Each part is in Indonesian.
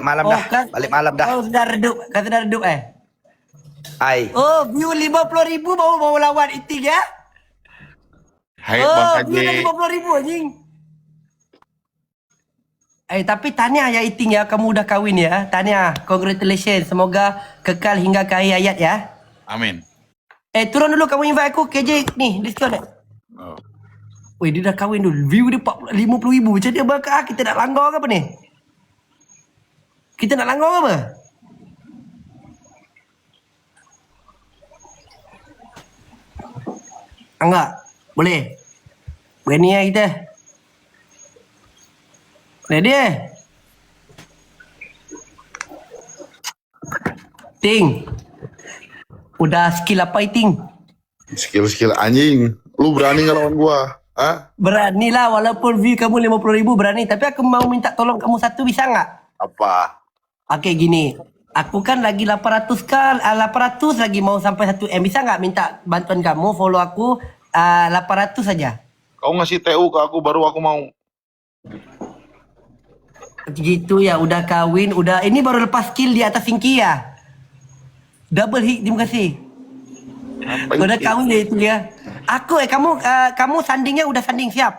malam dah. Balik malam dah. Kau sudah redup. Kau sudah redup Ai. Oh, view 50,000 baru mau lawan Iting ya? Hai Bang view dah Haji. 50,000 anjing. Tapi tahniah ya Iting ya, kamu udah kahwin ya. Tahniah, congratulations. Semoga kekal hingga ke akhir hayat ya. Amin. Turun dulu kamu invite aku KJ ni, diskon ni. Oh. Weh, dia dah kahwin dulu. View dia 50,000. Macam dia bakal kita nak langgar ke apa ni? Kita nak langgar ke apa? Enggak. Boleh. Berani lah kita. Ready Ting. Udah skill apa Ting? Skill anjing. Lu berani ngelawan gua? Hah? Beranilah walaupun view kamu 50,000 berani. Tapi aku mau minta tolong kamu satu, bisa nggak? Apa? Oke gini. Aku kan lagi 800 kan, 800 lagi mau sampai 1M. Bisa nggak minta bantuan kamu follow aku 800 saja? Kau ngasih TU ke aku baru aku mau. Gitu ya, udah kawin, udah ini baru lepas skill di atas Sinki ya. Double hit, terima kasih. Apa Udah itu? kawin ya itu ya. Aku kamu sandingnya udah sanding siap.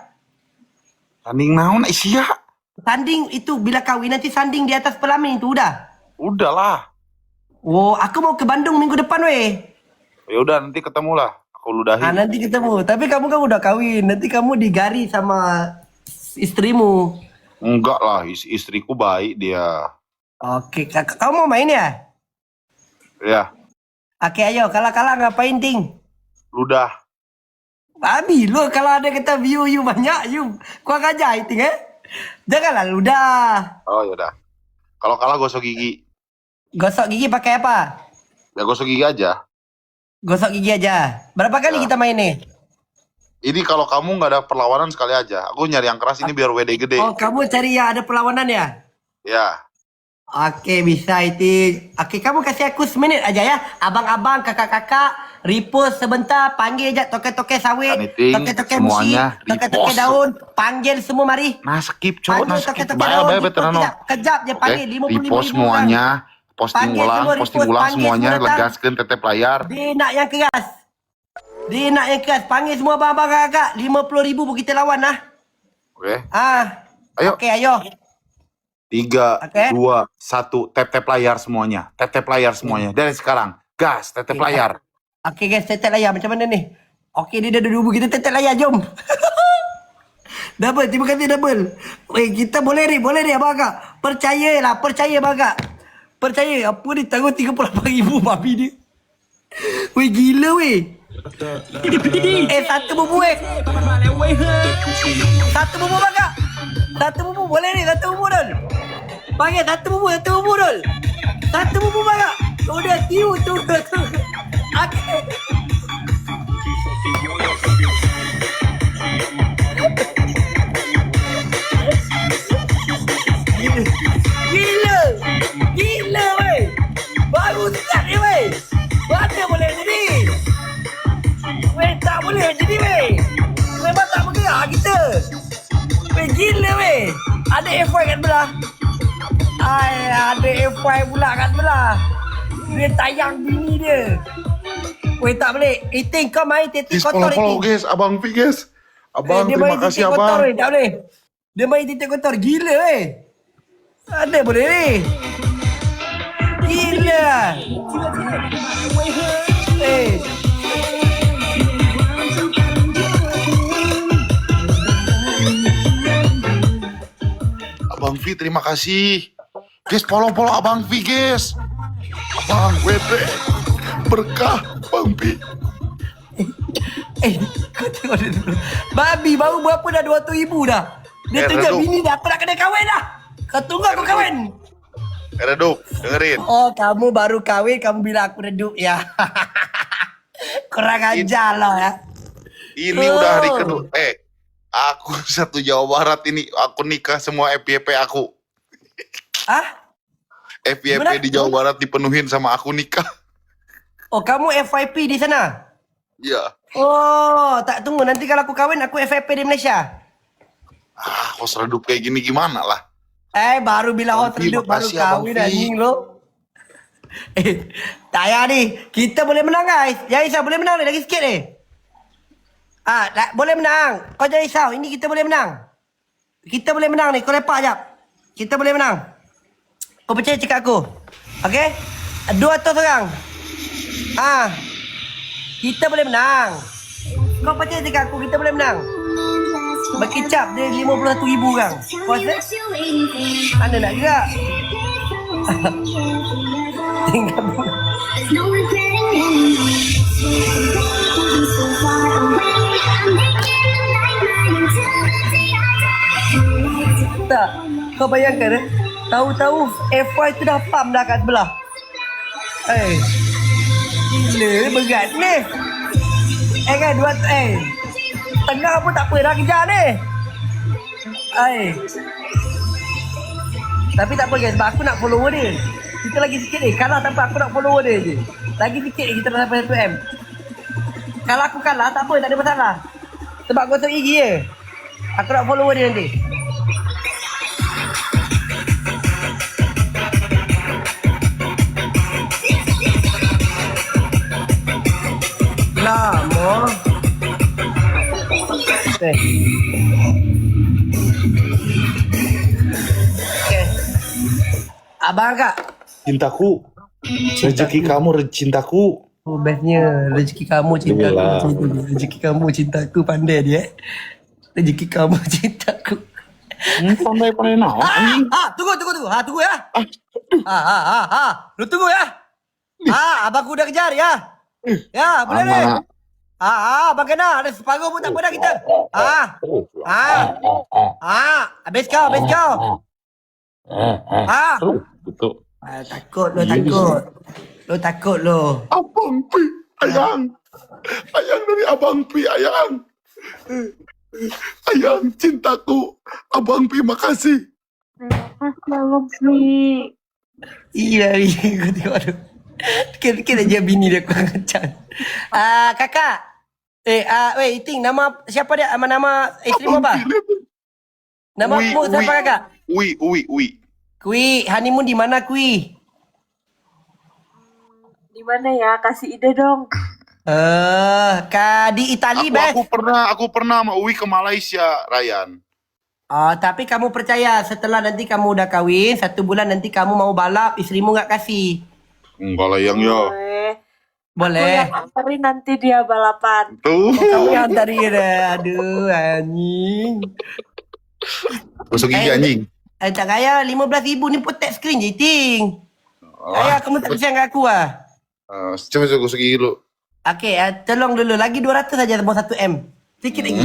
Tanding naon sia? Sanding itu bila kawin nanti sanding di atas pelamin itu udah. Udahlah. Oh, aku mau ke Bandung minggu depan weh. Ya udah nanti ketemu lah. Aku ludahin. Nanti ketemu. Tapi kamu kan udah kawin. Nanti kamu digari sama istrimu. Enggak lah, istriku baik dia. Oke, kamu mau main ya? Ya, Oke, ayo. Kalah-kalah ngapain, Ting? ludah. Babi, lu kalau ada kita view you banyak, you. Kau aja, Ting Janganlah ludah. Oh yaudah. Kalau kalah gosok gigi. Gosok gigi pakai apa? Ya gosok gigi aja. Gosok gigi aja. Berapa kali Ya. kita main nih? Ini kalau kamu nggak ada perlawanan sekali aja. Aku nyari yang keras ini biar WD gede. Oh, kamu cari ya ada perlawanan ya? Ya. Oke, bisa itu. Oke, kamu kasih aku semenit aja ya. Abang-abang, kakak-kakak, repost sebentar, panggil aja toke-toke sawit, Anything, toke-toke musi, semuanya toke-toke repost. daun, panggil semua mari. Nah skip cowok, Panggil nah skip. toke-toke Bayar daun, veteran. kejap je panggil, Oke, 55 repost semuanya. Posting Panggil ulang, semua, posting repost, ulang panggil semuanya. semua datang. Legaskan tetep layar. Dia nak yang keras. Dia nak yang keras. Panggil semua abang-abang kakak. 50,000 pun kita lawan lah. Oke. Ayo. Oke, ayo. 3, Oke. 2, 1. Tap-tap layar semuanya. Tap-tap layar semuanya. Dari sekarang. Gas, tap-tap layar. Oke guys, tetek layar macam mana ni? Oke, dia dah duduk kita tetek layar, jom. Double, terima kasih double. Weh, kita boleh ni abang kakak. Percaya abang kakak. Percaya, apa ni tanggung 38,000 babi ni. Weh, gila weh. Satu bubu weh. Satu bubu abang kakak. Satu bubu, boleh ni, satu bubu dul. Panggil satu bubu dul. Satu bubu abang kakak. Udah tiu tu. Okay. Gila weh. Baru start ni weh. Mana boleh jadi? Weh, tak boleh jadi weh. Memang tak bergerak kita. Weh, gila weh. Ada F1 kat belah. Ada F1 pula kat belah. Dia tayang bini dia. Weh, tak boleh. Iting kau main titik Guys, kotor follow Iting. guys. Abang Pi guys. Abang, Dia terima main kasih titik kotor abang. weh. Tak boleh. Dia main titik kotor. Gila weh. Ada boleh ni. Gila. Abang Pi terima kasih. Guys, follow Abang Pi guys. Abang WD. Berkah Bang Pi. Kau tengok dia dulu. Babi baru berapa dah 200,000 dah. Dia tengok Redup. bini dah. Aku nak kena kahwin dah. Kau tunggu aku kahwin. Redup, dengerin. Oh, kamu baru kahwin, kamu bilang aku redup ya. Kurang ajar lah ya. Ini udah hari kedua. Aku satu Jawa Barat ini. Aku nikah semua FYP aku. Ah? FYP Gimana? di Jawa Barat dipenuhin sama aku nikah. Oh, kamu FYP di sana? Iya. Oh, tak tunggu. Nanti kalau aku kahwin, aku FYP di Malaysia. Host redup kayak gini gimana lah? Baru bilang orang Abang Fi, terluk, baru makasih, Abang kahwin Fi. anjing lo. Tak payah ni. Kita boleh menang guys. Jangan risau, boleh menang ni. Lagi sikit ni. Boleh menang. Kau jangan risau. Ini kita boleh menang. Kita boleh menang ni. Kau lepak jap. Kita boleh menang. Kau percaya cakap aku. Okay? 200 orang. Kita boleh menang. Kau percaya cakap aku. Kita boleh menang. Berkicap dia 51,000 orang. Kau rasa? Mana nak gerak? Tinggal tak, kau bayangkan tahu-tahu FY tu dah pump dah kat sebelah. Gila berat ni. Kan tengah pun tak apa dah kejar ni. Tapi tak apa guys, sebab aku nak follower dia. Kita lagi sikit ni, kalah tanpa aku nak follower dia je. Lagi sikit ni kita dah sampai 1M. Kalau aku kalah tak apa, tak ada masalah. Sebab gosok gigi je. Aku nak follower dia nanti. Lama. Okay. Abang kak. Cintaku. Rezeki kamu, cintaku. Oh, bestnya rezeki kamu cintaku. Rezeki kamu cintaku, pandai dia. Rezeki kamu cintaku. Pandai nak. Tunggu. Tunggu ya. Lu tunggu ya. Abang aku dah kejar ya. Ya, boleh ni. Abang kena. Ada separuh pun tak apa dah kita. Habis kau. Betul. Takut. Lu takut lu. Abang Pi, ayang. Ayang dari Abang Pi, ayang. Ayang, cintaku. Abang Pi, makasih. Abang Fi. Iya, aku tengok tu. Kira je bini dia kurang kencang. Kakak. Iting, nama siapa dia? Nama isteri mu apa? Nama mu siapa kakak? Ui. Kui, honeymoon di mana Kui? Di mana ya? Kasih ide dong. Di Itali, Bes. Aku pernah sama Uwi ke Malaysia, Ryan. Tapi kamu percaya setelah nanti kamu udah kahwin, 1 bulan nanti kamu mau balap, istrimu nggak kasih. Enggak lah yang ya. Boleh. Aku yang anterin nanti dia balapan. Tuh. Kamu yang antarin dia. Aduh, anjing. Gosok gigi anjing. Tak kaya 15,000 ni pun touch screen je, Ting. Ayah, kamu tak percaya dengan aku lah. Coba gosok gigi dulu. Okey, tolong dulu. Lagi 200 saja mau 1M. Sikit lagi.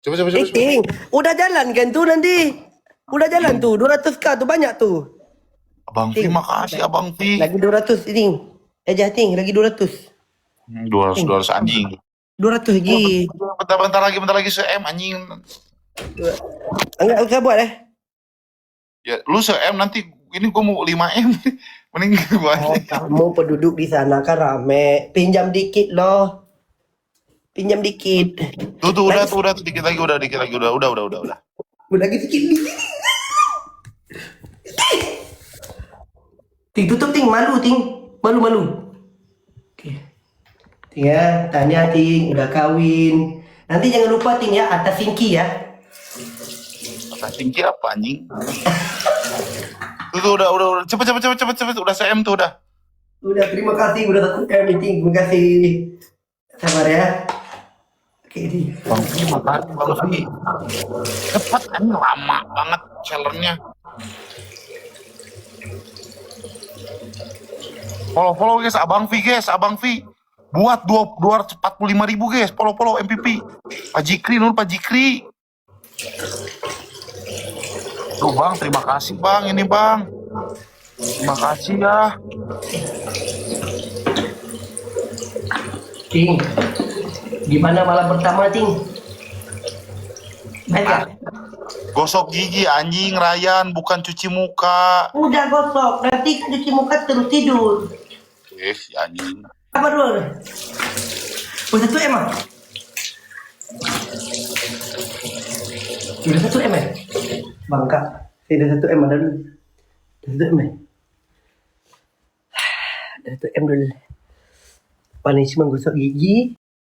Coba. Ting, udah jalan kan tu nanti? Udah jalan tu, 200k tu banyak tu. Abang Fi, makasih Abang Fi. Lagi 200, Ting. Ting, lagi 200. 200 anjing. 200 lagi. Bentar lagi se-M anjing. Enggak usah buat Ya, lu se-M nanti ini gua mau 5M. Mending gua aja. Kamu penduduk di sana kan rame. Pinjam dikit loh. Pinjam dikit. Tuh udah dikit lagi udah. Udah lagi dikit nih. Ting, tutup Ting, malu Ting. Malu. Oke. Ting ya, tanya Ting, udah kawin. Nanti jangan lupa Ting ya, atas singki ya. Atas singki apa anjing? Tuh udah. Cepet. Udah se-M tuh udah. Udah, terima kasih udah satu meeting. Terima kasih. Sabar ya. Oke, ini. Bang Fi, makasih Bang Fi. Cepet anjing, lama banget challenge-nya. Follow guys, Abang Fi. Buat 245.000 guys, follow MPP. Pak Jikri. Tuh Bang, terima kasih Bang, ini Bang. Terima kasih ya. Ting, gimana malam pertama Ting? Baik. Gosok gigi anjing, Ryan, bukan cuci muka. Udah gosok, nanti cuci muka terus tidur. Si anjing. Apa dulu? Oh, 1M ah? Udah 1M ya? Bangka. Saya dah 1 M ada dulu. Dah 1 M. Dah 1 M dulu. Punishment gosok gigi.